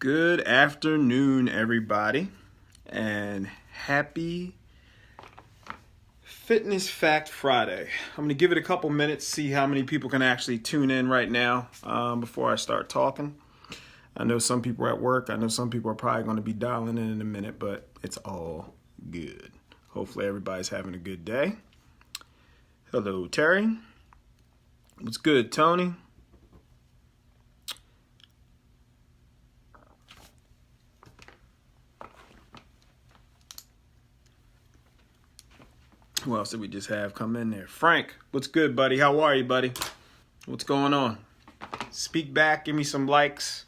Good afternoon, everybody, and happy Fitness Fact Friday. I'm going to give it a couple minutes, see how many people can actually tune in right now before I start talking. I know some people are at work. I know some people are probably going to be dialing in a minute, but it's all good. Hopefully everybody's having a good day. Hello, Terry. What's good, Tony? Who else did we just have come in there? Frank, what's good, buddy? How are you, buddy? What's going on? Speak back, give me some likes,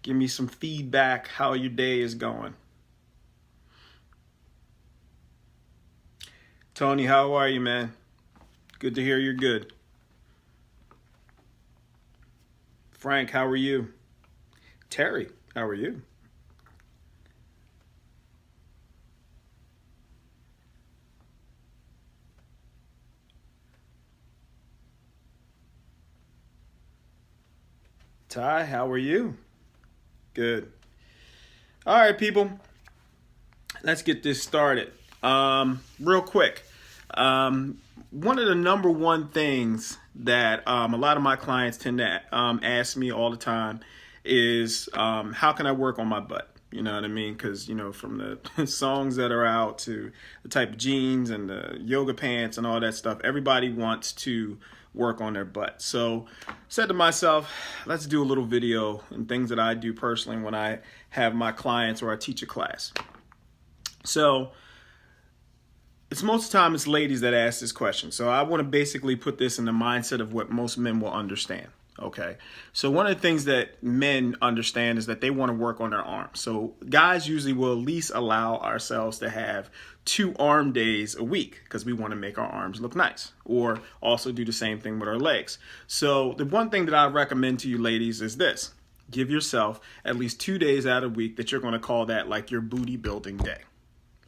give me some feedback, how your day is going. Tony, how are you, man? Good to hear you're good. Frank, how are you? Terry, how are you? Ty, how are you? Good. All right, people. Let's get this started. Real quick. One of the number one things that a lot of my clients tend to ask me all the time is how can I work on my butt? You know what I mean? Because, from the songs that are out to the type of jeans and the yoga pants and all that stuff, everybody wants to work on their butt. So I said to myself, let's do a little video and things that I do personally when I have my clients or I teach a class. So it's most of the time it's ladies that ask this question. So I want to basically put this in the mindset of what most men will understand. Okay. So one of the things that men understand is that they want to work on their arms. So guys usually will at least allow ourselves to have 2 arm days a week because we want to make our arms look nice, or also do the same thing with our legs. So the one thing that I recommend to you ladies is this: give yourself at least 2 days out of the week that you're going to call that like your booty building day.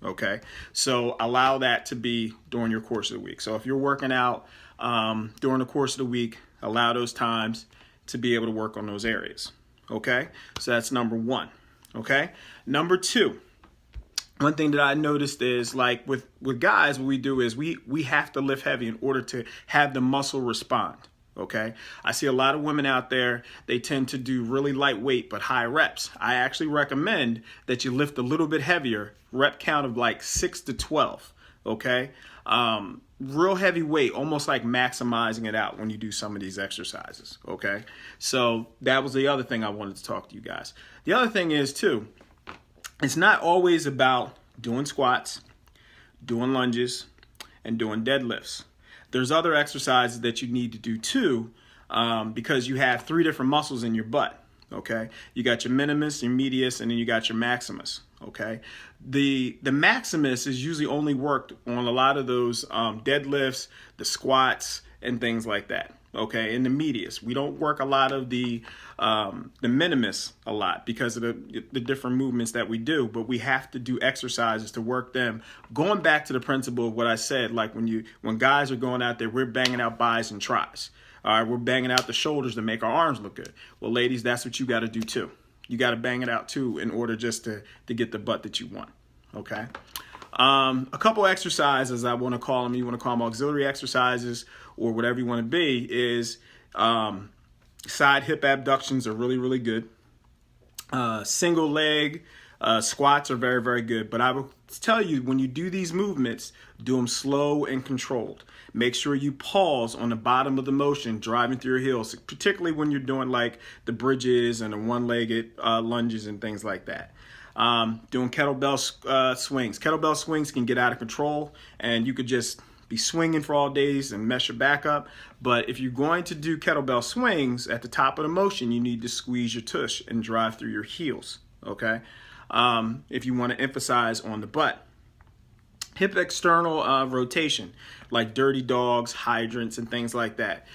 Okay, so allow that to be during your course of the week. So if you're working out during the course of the week, allow those times to be able to work on those areas. Okay, so that's number one. Okay, number two, one thing that I noticed is like with guys, what we do is we have to lift heavy in order to have the muscle respond. Okay, I see a lot of women out there, they tend to do really lightweight but high reps. I actually recommend that you lift a little bit heavier, rep count of like 6 to 12. Okay, real heavy weight, almost like maximizing it out when you do some of these exercises. Okay, so that was the other thing I wanted to talk to you guys. The other thing is too, it's not always about doing squats, doing lunges, and doing deadlifts. There's other exercises that you need to do too, because you have 3 different muscles in your butt. Okay, you got your minimus, your medius, and then you got your maximus. Okay, the maximus is usually only worked on a lot of those deadlifts, the squats, and things like that. Okay, in the medius, we don't work a lot of the minimus a lot because of the different movements that we do, but we have to do exercises to work them. Going back to the principle of what I said, like when guys are going out there, we're banging out bis and tris. All right, we're banging out the shoulders to make our arms look good. Well, ladies, that's what you got to do too. You got to bang it out too in order just to get the butt that you want. Okay. A couple exercises I want to call them, you want to call them auxiliary exercises or whatever you want to be, is side hip abductions are really, really good. Single leg squats are very, very good. But I will tell you, when you do these movements, do them slow and controlled. Make sure you pause on the bottom of the motion, driving through your heels, particularly when you're doing like the bridges and the one-legged lunges and things like that. Doing kettlebell swings. Kettlebell swings can get out of control, and you could just be swinging for all days and mess your back up. But if you're going to do kettlebell swings, at the top of the motion, you need to squeeze your tush and drive through your heels. Okay, if you want to emphasize on the butt. Hip external rotation, like dirty dogs, hydrants, and things like that.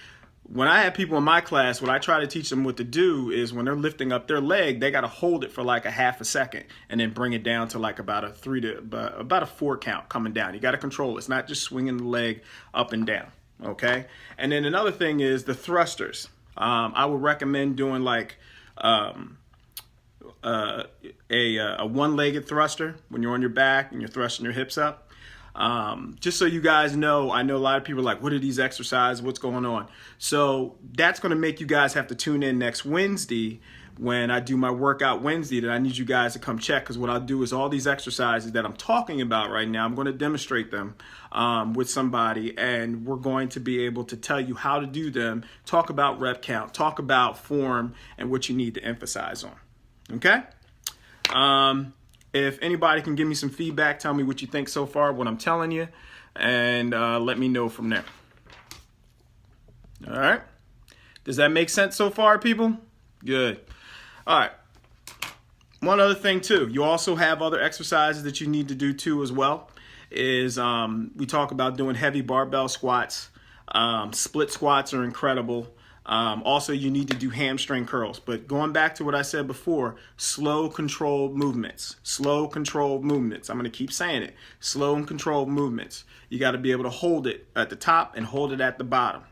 When I have people in my class, what I try to teach them what to do is when they're lifting up their leg, they got to hold it for like a half a second and then bring it down to like about a 4 count coming down. You got to control it. It's not just swinging the leg up and down. Okay. And then another thing is the thrusters. I would recommend doing like a one-legged thruster when you're on your back and you're thrusting your hips up. Just so you guys know, I know a lot of people are like, what are these exercises? What's going on? So that's going to make you guys have to tune in next Wednesday when I do my workout Wednesday, that I need you guys to come check, because what I'll do is all these exercises that I'm talking about right now, I'm going to demonstrate them with somebody, and we're going to be able to tell you how to do them, talk about rep count, talk about form, and what you need to emphasize on. Okay? If anybody can give me some feedback, tell me what you think so far, what I'm telling you, and let me know from there. All right? Does that make sense so far, people? Good. All right. One other thing, too. You also have other exercises that you need to do, too, as well, is we talk about doing heavy barbell squats. Split squats are incredible. Also, you need to do hamstring curls. But going back to what I said before, slow, controlled movements. Slow, controlled movements. I'm going to keep saying it. Slow and controlled movements. You got to be able to hold it at the top and hold it at the bottom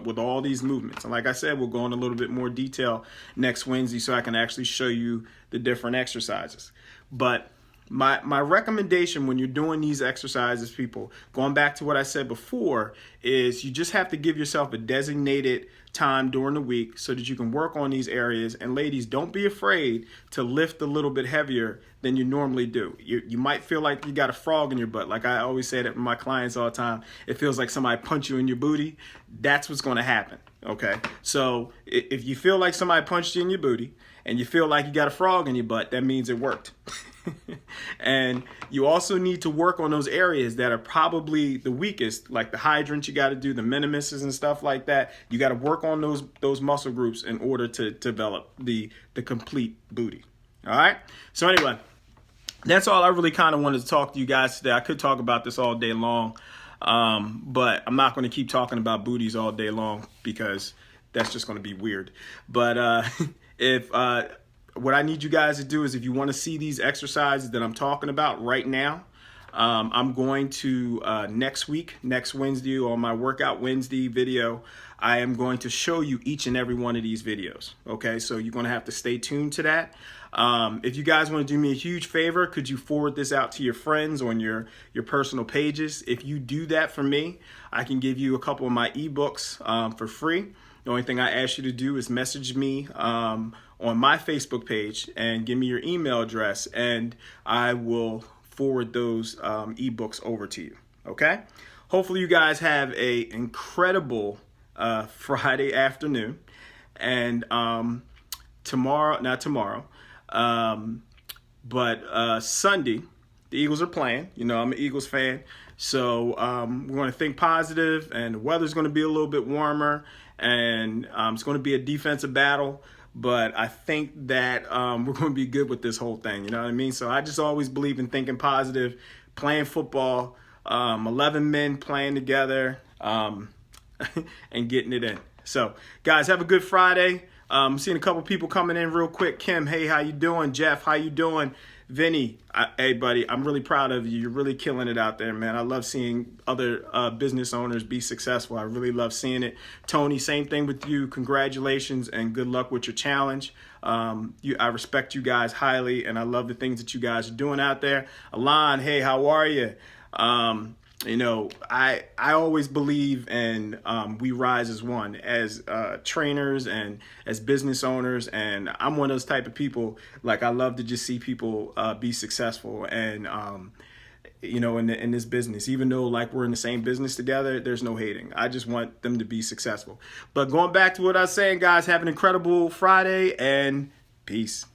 with all these movements. And like I said, we'll go in a little bit more detail next Wednesday so I can actually show you the different exercises. But my recommendation when you're doing these exercises, people, going back to what I said before, is you just have to give yourself a designated time during the week so that you can work on these areas. And ladies, don't be afraid to lift a little bit heavier than you normally do. You might feel like you got a frog in your butt. Like I always say that with my clients all the time, it feels like somebody punched you in your booty. That's what's going to happen. Okay. So if you feel like somebody punched you in your booty and you feel like you got a frog in your butt, that means it worked. And you also need to work on those areas that are probably the weakest, like the hydrants you got to do, the minimuses and stuff like that. You got to work on those muscle groups in order to develop the complete booty. All right. So anyway, that's all I really kind of wanted to talk to you guys today. I could talk about this all day long, but I'm not going to keep talking about booties all day long because that's just going to be weird. But what I need you guys to do is, if you want to see these exercises that I'm talking about right now, I'm going to next Wednesday, on my Workout Wednesday video, I am going to show you each and every one of these videos. Okay, so you're going to have to stay tuned to that. If you guys want to do me a huge favor, could you forward this out to your friends on your personal pages? If you do that for me, I can give you a couple of my ebooks for free. The only thing I ask you to do is message me on my Facebook page and give me your email address, and I will forward those ebooks over to you. Okay? Hopefully you guys have a incredible Friday afternoon, and Sunday, the Eagles are playing. You know, I'm an Eagles fan, so we're going to think positive, and the weather's going to be a little bit warmer, and it's going to be a defensive battle. But I think that we're going to be good with this whole thing. You know what I mean? So I just always believe in thinking positive, playing football, 11 men playing together, and getting it in. So, guys, have a good Friday. I'm seeing a couple people coming in real quick. Kim, hey, how you doing? Jeff, how you doing? Vinny, hey, buddy, I'm really proud of you. You're really killing it out there, man. I love seeing other business owners be successful. I really love seeing it. Tony, same thing with you. Congratulations and good luck with your challenge. I respect you guys highly, and I love the things that you guys are doing out there. Alon, hey, how are you? You know, I always believe in we rise as one, as trainers and as business owners, and I'm one of those type of people. Like, I love to just see people be successful, and you know, in this business, even though like we're in the same business together, there's no hating. I just want them to be successful. But going back to what I was saying, guys, have an incredible Friday, and peace.